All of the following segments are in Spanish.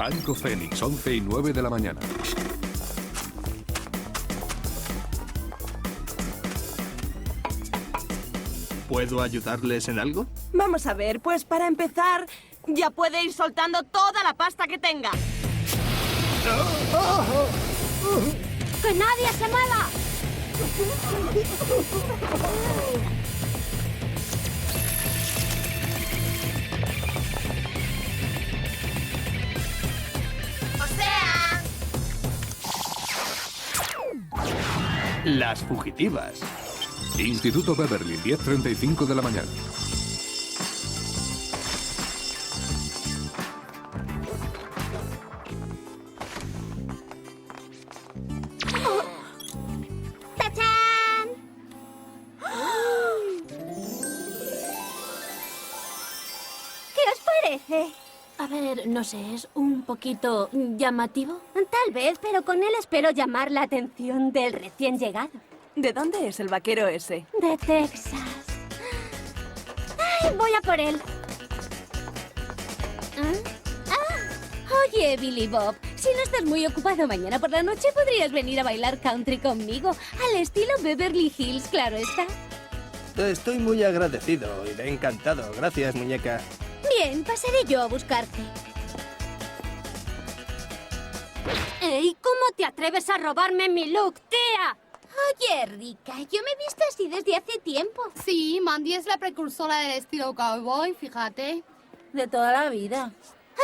Banco Fénix, 11 y 9 de la mañana. ¿Puedo ayudarles en algo? Vamos a ver, pues para empezar, ya puede ir soltando toda la pasta que tenga. ¡Que nadie se mueva! ¡O sea! Las fugitivas. Instituto Beverly, 10:35 de la mañana. ¡Tachán! ¿Qué os parece? A ver, no sé, ¿es un poquito llamativo? Tal vez, pero con él espero llamar la atención del recién llegado. ¿De dónde es el vaquero ese? De Texas. ¡Ay, voy a por él! Oye, Billy Bob, si no estás muy ocupado mañana por la noche, podrías venir a bailar country conmigo, al estilo Beverly Hills, claro está. Estoy muy agradecido y me ha encantado. Gracias, muñeca. Bien, pasaré yo a buscarte. ¡Ey! ¿Cómo te atreves a robarme mi look, tía? Oye, Rica, yo me he visto así desde hace tiempo. Sí, Mandy es la precursora del estilo cowboy, fíjate. De toda la vida.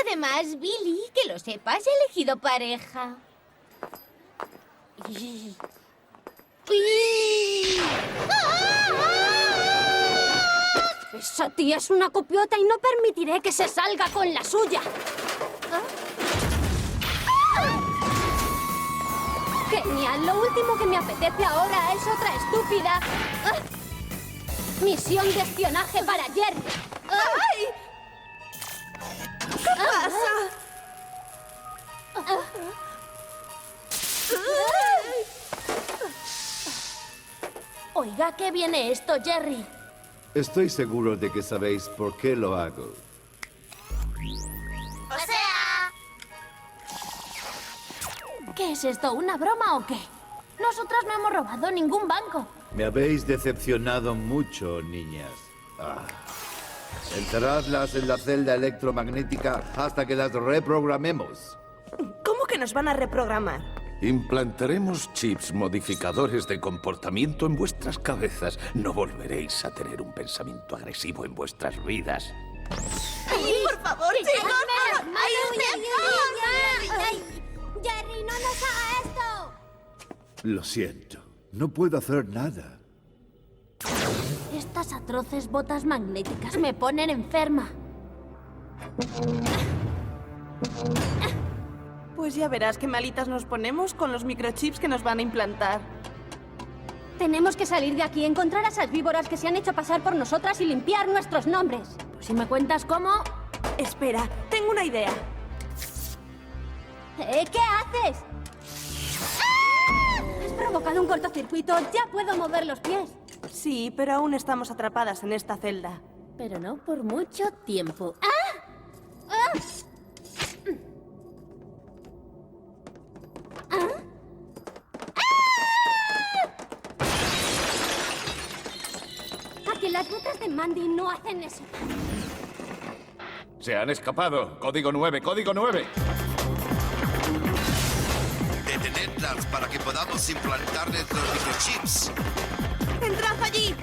Además, Billy, que lo sepas, he elegido pareja. Esa tía es una copiota y no permitiré que se salga con la suya. Genial, lo último que me apetece ahora es otra estúpida. Misión de espionaje para Jerry. ¡Ay! ¿Qué pasa? Oiga, ¿qué viene esto, Jerry? Estoy seguro de que sabéis por qué lo hago. ¡O sea! ¿Qué es esto, una broma o qué? Nosotras no hemos robado ningún banco. Me habéis decepcionado mucho, niñas. Encerradlas en la celda electromagnética hasta que las reprogramemos. ¿Cómo que nos van a reprogramar? Implantaremos chips modificadores de comportamiento en vuestras cabezas. No volveréis a tener un pensamiento agresivo en vuestras vidas. ¡Ay, por favor, chicos! ¡Jerry, no nos haga esto! Lo siento. No puedo hacer nada. Estas atroces botas magnéticas me ponen enferma. Pues ya verás qué malitas nos ponemos con los microchips que nos van a implantar. Tenemos que salir de aquí, encontrar a esas víboras que se han hecho pasar por nosotras y limpiar nuestros nombres. Pues si me cuentas cómo... Espera, tengo una idea. ¿Qué haces? Has provocado un cortocircuito. Ya puedo mover los pies. Sí, pero aún estamos atrapadas en esta celda. Pero no por mucho tiempo. A que las botas de Mandy no hacen eso. Se han escapado. Código 9, código 9. Detenedlas para que podamos implantarles los microchips. ¡Entrad allí!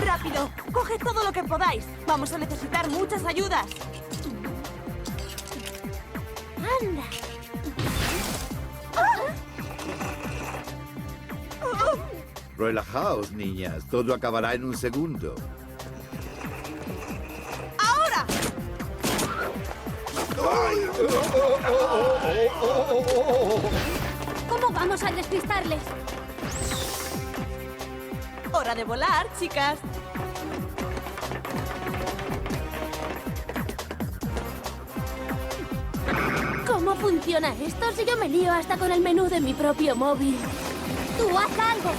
¡Rápido! ¡Coge todo lo que podáis! Vamos a necesitar muchas ayudas. ¡Anda! Relajaos, niñas. Todo acabará en un segundo. ¡Ahora! ¿Cómo vamos a despistarles? ¡Hora de volar, chicas! ¿Cómo funciona esto si yo me lío hasta con el menú de mi propio móvil? ¡Tú haz algo!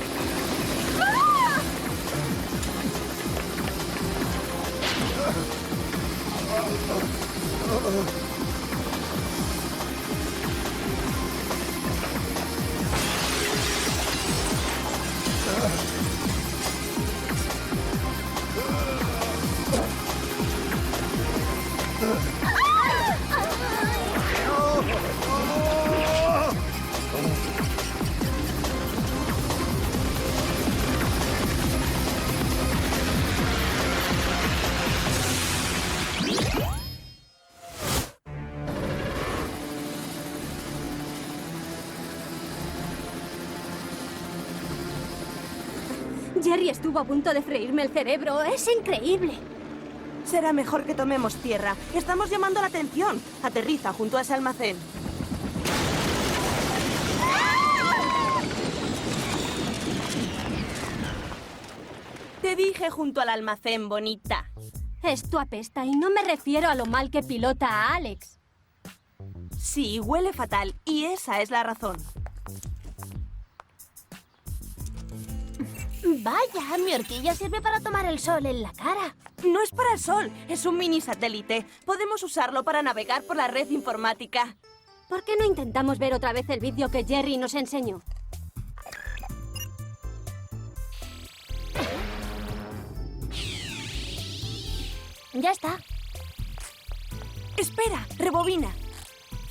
Jerry estuvo a punto de freírme el cerebro. ¡Es increíble! Será mejor que tomemos tierra. Estamos llamando la atención. Aterriza junto a ese almacén. Te dije junto al almacén, bonita. Esto apesta y no me refiero a lo mal que pilota a Alex. Sí, huele fatal. Y esa es la razón. Vaya, mi horquilla sirve para tomar el sol en la cara. No es para el sol, es un mini satélite. Podemos usarlo para navegar por la red informática. ¿Por qué no intentamos ver otra vez el vídeo que Jerry nos enseñó? Ya está. Espera, rebobina.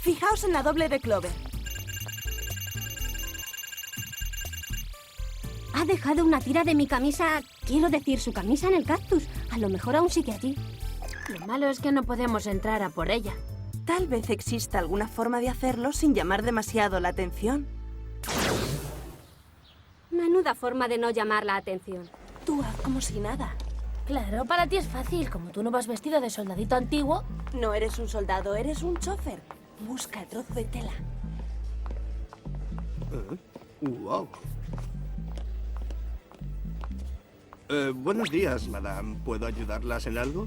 Fijaos en la doble de Clover. Ha dejado una tira de mi camisa, quiero decir, su camisa en el cactus. A lo mejor aún sigue allí. Lo malo es que no podemos entrar a por ella. Tal vez exista alguna forma de hacerlo sin llamar demasiado la atención. Menuda forma de no llamar la atención. Tú haz como si nada. Claro, para ti es fácil. Como tú no vas vestido de soldadito antiguo... No eres un soldado, eres un chofer. Busca el trozo de tela. Wow. Buenos días, madame. ¿Puedo ayudarlas en algo?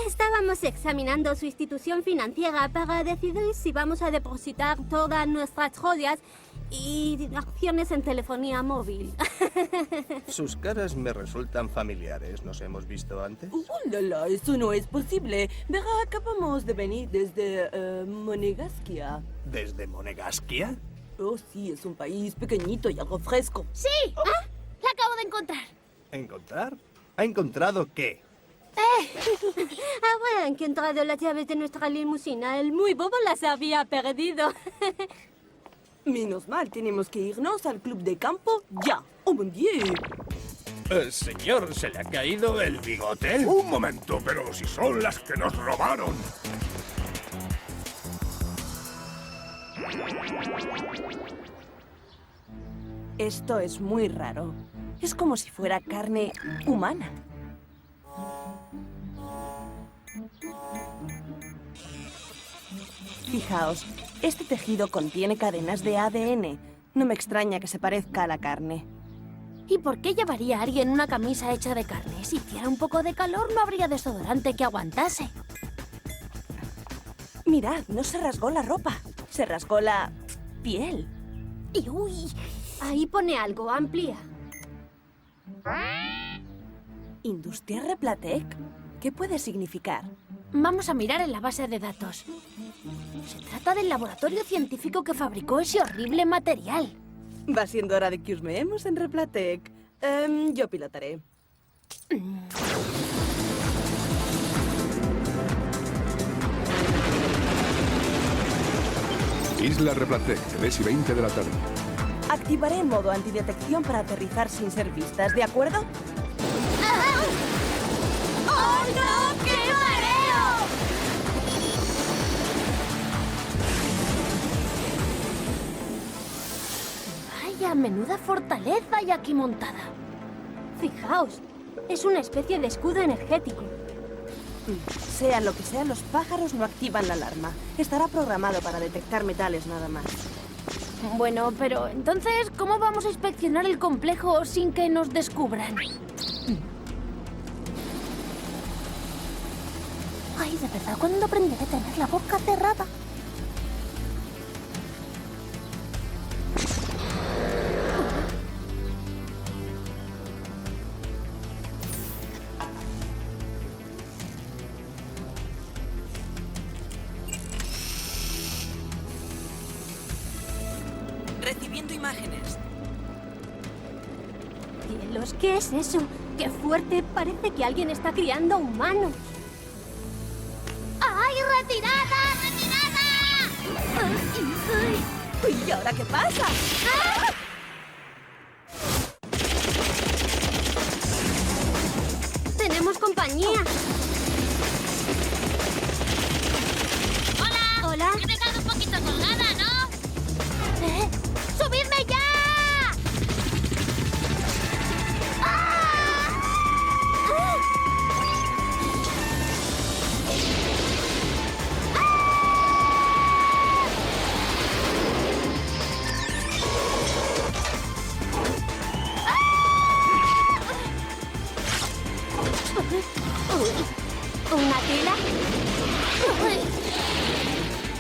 Estábamos examinando su institución financiera para decidir si vamos a depositar todas nuestras joyas y acciones en telefonía móvil. Sus caras me resultan familiares. ¿Nos hemos visto antes? ¡Hola! Eso no es posible. Verá, acabamos de venir desde Monegaskia. ¿Desde Monegaskia? Oh, sí, es un país pequeñito y algo fresco. ¡Sí! ¡Ah! La acabo de encontrar. ¿Encontrar? ¿Ha encontrado qué? Habrá encontrado las llaves de nuestra limusina. El muy bobo las había perdido. Menos mal, tenemos que irnos al club de campo ya. ¡Oh, mon Dieu! Señor, ¿se le ha caído el bigote? Un momento, pero si son las que nos robaron. Esto es muy raro. Es como si fuera carne humana. Fijaos, este tejido contiene cadenas de ADN. No me extraña que se parezca a la carne. ¿Y por qué llevaría alguien una camisa hecha de carne? Si hiciera un poco de calor, no habría desodorante que aguantase. Mirad, no se rasgó la ropa. Se rasgó la piel. Y uy, Ahí pone algo, amplía. ¿Industria Replatec? ¿Qué puede significar? vamos a mirar en la base de datos. Se trata del laboratorio científico que fabricó ese horrible material. Va siendo hora de que husmeemos en Replatec. Yo pilotaré. Isla Replatec, 3:20 de la tarde. Activaré modo antidetección para aterrizar sin ser vistas, ¿de acuerdo? ¡Oh, no! ¡Qué mareo! Vaya, menuda fortaleza hay aquí montada. Fijaos, es una especie de escudo energético. Sea lo que sea, los pájaros no activan la alarma. Estará programado para detectar metales nada más. Bueno, pero entonces, ¿cómo vamos a inspeccionar el complejo sin que nos descubran? Ay, de verdad, ¿cuándo aprenderé a tener la boca cerrada? Capturando imágenes. Cielos, ¿qué es eso? ¡Qué fuerte! Parece que alguien está criando humanos. ¡Ay, retirada! ¡Retirada! ¿Y ahora qué pasa? ¡Ah! ¡Tenemos compañía! ¡Hola! ¿Hola? He dejado un poquito colgada, ¿no? ¡Subidme ya! ¿Una tela?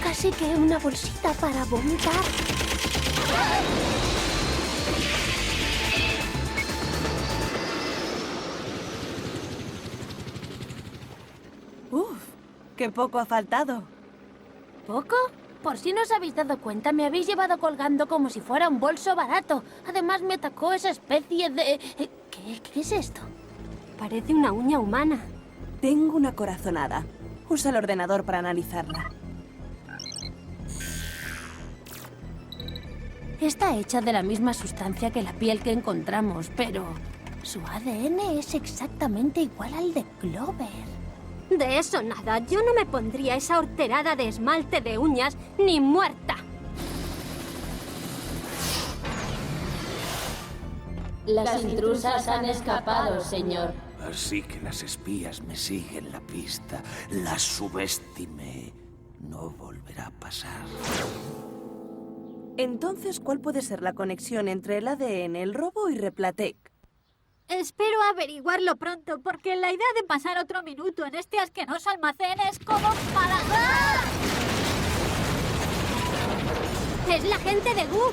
Casi que una bolsita para vomitar. Uf, qué poco ha faltado. ¿Poco? Por si no os habéis dado cuenta, me habéis llevado colgando como si fuera un bolso barato. Además, me atacó esa especie de... ¿Qué es esto? Parece una uña humana. Tengo una corazonada. Usa el ordenador para analizarla. Está hecha de la misma sustancia que la piel que encontramos, pero su ADN es exactamente igual al de Clover. De eso nada, yo no me pondría esa horterada de esmalte de uñas ni muerta. Las intrusas han escapado, señor. Así que las espías me siguen la pista. Las subestimé. No volverá a pasar. Entonces, ¿cuál puede ser la conexión entre el ADN, el robo y Replatec? Espero averiguarlo pronto, porque la idea de pasar otro minuto en este asqueroso almacén es como para... ¡Ah! ¡Es la gente de Gu!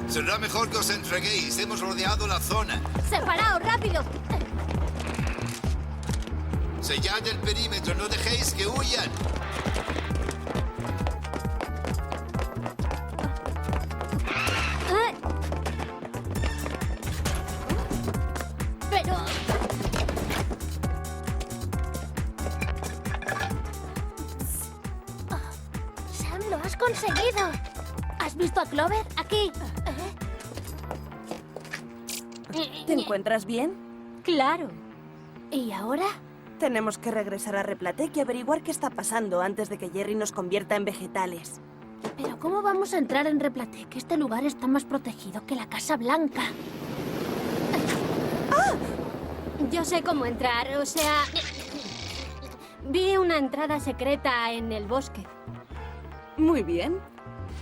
Será mejor que os entreguéis. Hemos rodeado la zona. ¡Separaos, rápido! Sellad el perímetro. No dejéis que huyan. Pero... ¡Sam, lo has conseguido! ¿Has visto a Clover? Aquí. ¿Te encuentras bien? Claro. ¿Y ahora? Tenemos que regresar a Replatec y averiguar qué está pasando antes de que Jerry nos convierta en vegetales. ¿Pero cómo vamos a entrar en Replatec? Este lugar está más protegido que la Casa Blanca. Yo sé cómo entrar, o sea... Vi una entrada secreta en el bosque. Muy bien.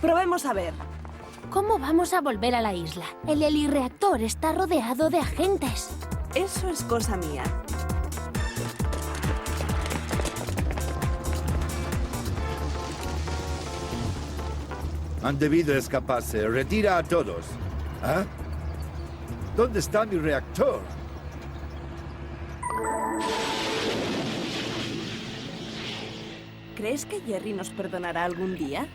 Probemos a ver. ¿Cómo vamos a volver a la isla? El helirreactor está rodeado de agentes. Eso es cosa mía. Han debido escaparse. Retira a todos. ¿Ah? ¿Dónde está mi reactor? ¿Crees que Jerry nos perdonará algún día?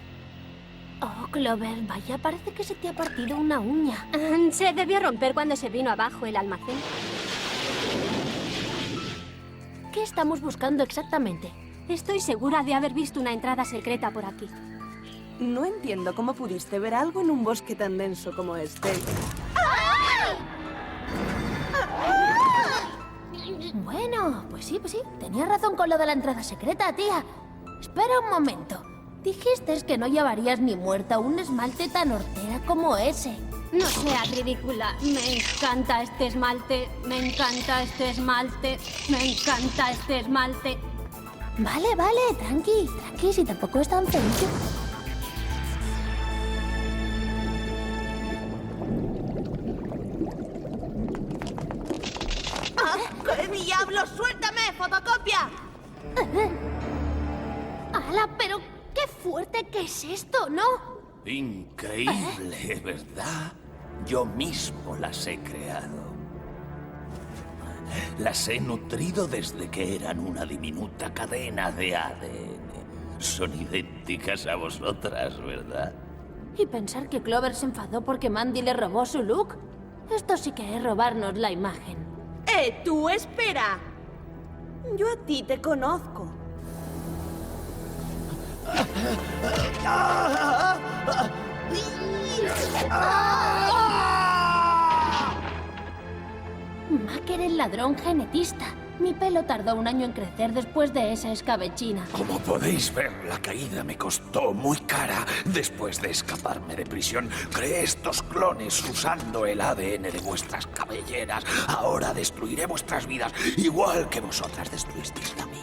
Oh, Clover, vaya, parece que se te ha partido una uña. Se debió romper cuando se vino abajo el almacén. ¿Qué estamos buscando exactamente? Estoy segura de haber visto una entrada secreta por aquí. No entiendo cómo pudiste ver algo en un bosque tan denso como este. Bueno, pues sí. Tenías razón con lo de la entrada secreta, tía. Espera un momento. Dijiste que no llevarías ni muerta un esmalte tan hortera como ese. No seas ridícula. Me encanta este esmalte. Me encanta este esmalte. Me encanta este esmalte. Vale, tranqui, si tampoco es tan feito. ¡Qué diablos! ¡Suéltame! ¡Fotocopia! ¡Hala, pero qué fuerte que es esto, ¿no? Increíble, ¿verdad? Yo mismo las he creado. Las he nutrido desde que eran una diminuta cadena de ADN. Son idénticas a vosotras, ¿verdad? Y pensar que Clover se enfadó porque Mandy le robó su look. Esto sí que es robarnos la imagen. ¡Tú espera! Yo a ti te conozco. Macker el ladrón genetista. Mi pelo tardó 1 año en crecer después de esa escabechina. Como podéis ver, la caída me costó muy cara. Después de escaparme de prisión, creé estos clones usando el ADN de vuestras cabelleras. Ahora destruiré vuestras vidas, igual que vosotras destruisteis la mía.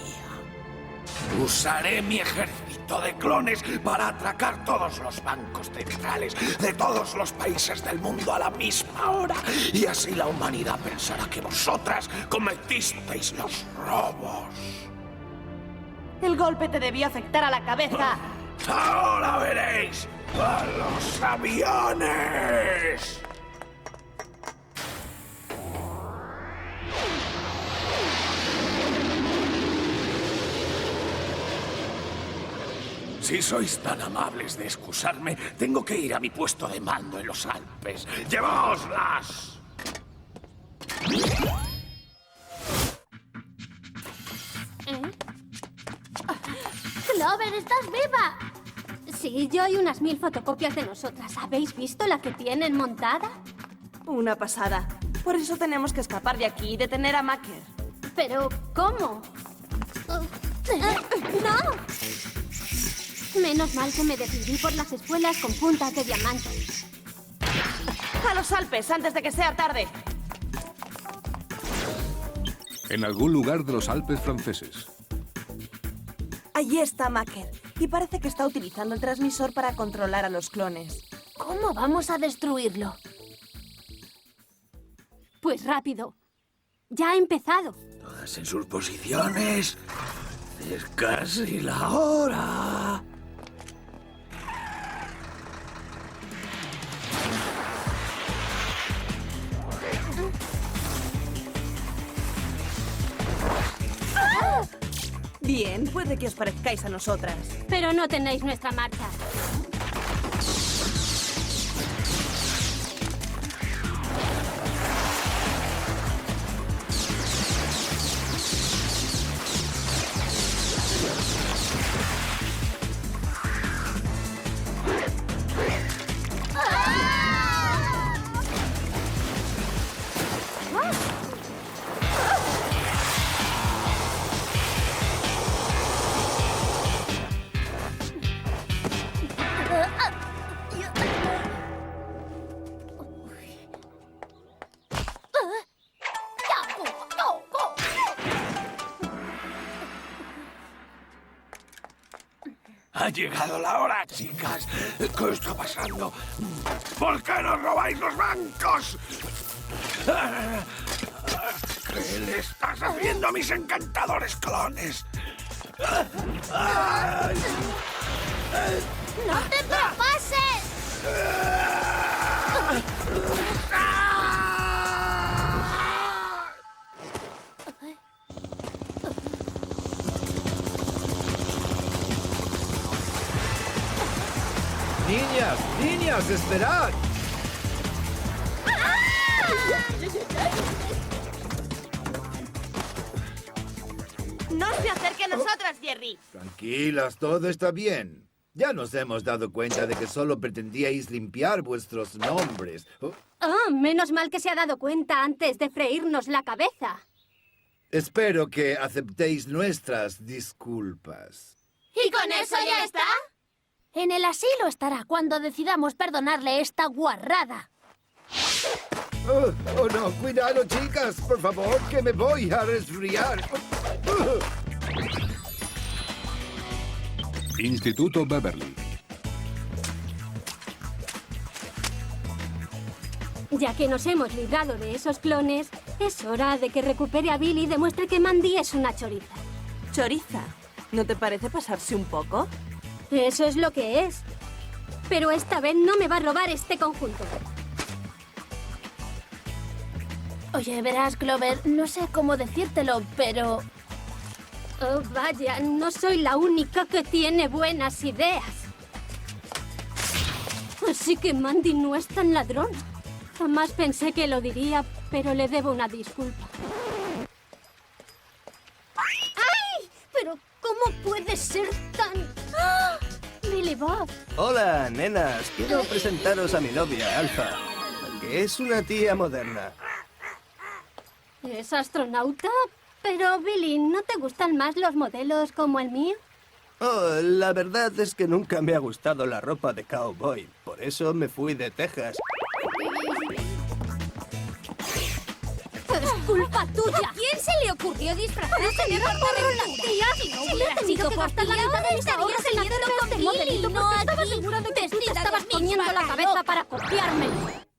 Usaré mi ejército de clones para atracar todos los bancos centrales de todos los países del mundo a la misma hora. Y así la humanidad pensará que vosotras cometisteis los robos. El golpe te debió afectar a la cabeza. ¡Ahora veréis! ¡A los aviones! Si sois tan amables de excusarme, tengo que ir a mi puesto de mando en los Alpes. ¡Llevaoslas! ¡Clover, estás viva! Sí, yo y unas 1000 fotocopias de nosotras. ¿Habéis visto la que tienen montada? Una pasada. Por eso tenemos que escapar de aquí y detener a Macker. ¿Pero cómo? ¡No! Menos mal que me decidí por las espuelas con puntas de diamante. ¡A los Alpes, antes de que sea tarde! En algún lugar de los Alpes franceses. Allí está Macker. Y parece que está utilizando el transmisor para controlar a los clones. ¿Cómo vamos a destruirlo? Pues rápido. Ya ha empezado. Todas en sus posiciones. Es casi la hora. Bien, puede que os parezcáis a nosotras. Pero no tenéis nuestra marcha. Ha llegado la hora, chicas. ¿Qué está pasando? ¿Por qué no robáis los bancos? ¿Qué le estás haciendo a mis encantadores clones? ¡No te propases! ¡Niñas! ¡Niñas! ¡Esperad! ¡No se acerque a nosotras, Jerry! Tranquilas, todo está bien. Ya nos hemos dado cuenta de que solo pretendíais limpiar vuestros nombres. Menos mal que se ha dado cuenta antes de freírnos la cabeza. Espero que aceptéis nuestras disculpas. ¿Y con eso ya está? En el asilo estará cuando decidamos perdonarle esta guarrada. Oh, no, cuidado, chicas. Por favor, que me voy a resfriar. Instituto Beverly. Ya que nos hemos librado de esos clones, es hora de que recupere a Billy y demuestre que Mandy es una choriza. ¿Choriza? ¿No te parece pasarse un poco? Eso es lo que es. Pero esta vez no me va a robar este conjunto. Oye, verás, Clover, no sé cómo decírtelo, pero... Oh, vaya, no soy la única que tiene buenas ideas. Así que Mandy no es tan ladrona. Jamás pensé que lo diría, pero le debo una disculpa. ¡Ay! Pero ¿cómo puede ser tan...? ¡Ah! Billy Bob. Hola, nenas. Quiero presentaros a mi novia, Alfa, que es una tía moderna. ¿Es astronauta? Pero, Billy, ¿no te gustan más los modelos como el mío? Oh, la verdad es que nunca me ha gustado la ropa de cowboy. Por eso me fui de Texas. ¡Es culpa tuya! ¿A quién se le ocurrió disfrazarse de tía? Si no hubiera sido por ti, ahora estarías saliendo con Billy, no aquí. Te estabas poniendo la cabeza para copiarme.